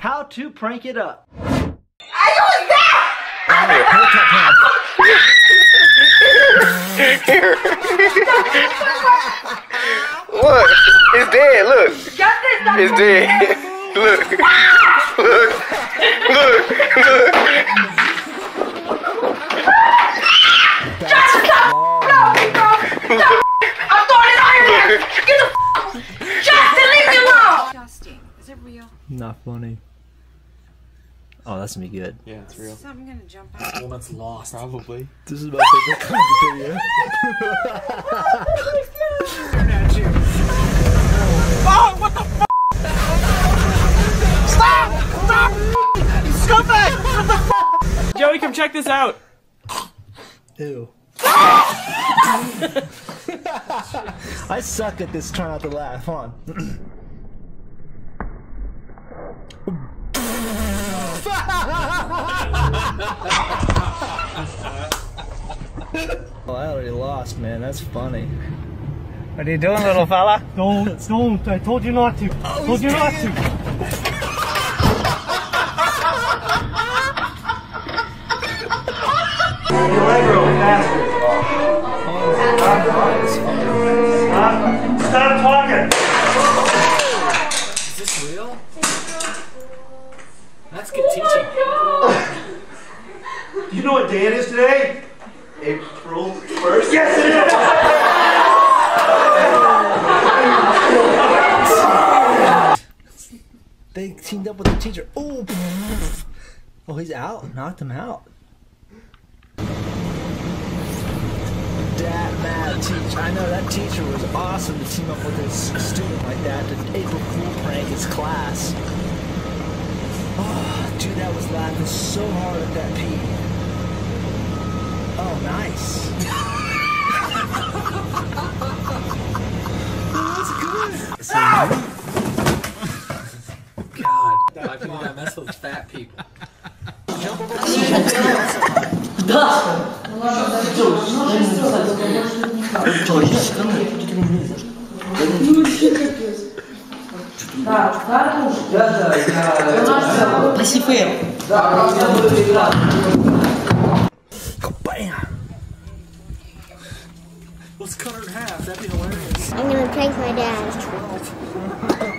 How to prank it up. Look, it's dead. Look, it's dead. Look, look, look, look. I'm throwing it on here! Get the Justin, leave me alone! Justin, is it real? Not funny. Oh, that's gonna be good. Yeah, it's real. I'm gonna jump out. Well, that's lost. Probably. This is my favorite kind of video. Oh, what the f***? Stop! Stop! Scumbag! What the f***? Joey, come check this out. Ew. I suck at this. Try not to laugh. Hold on. Well, I already lost, man. That's funny. What are you doing, little fella? Don't. I told you not to. Oh, Told you not to. Stop talking. Is this real? That's good teaching. Do you know what day it is today? April 1st? Yes, it is! They teamed up with the teacher. Oh, oh, he's out. Knocked him out. That mad teacher. I know that teacher was awesome to team up with his student like that to April Fool prank his class. Oh, dude, I was laughing so hard at that pee. Oh, nice. Oh, that's good. God, black people that mess with fat people. Bam! Let's cut her in half. That'd be hilarious. I'm gonna prank my dad. 12.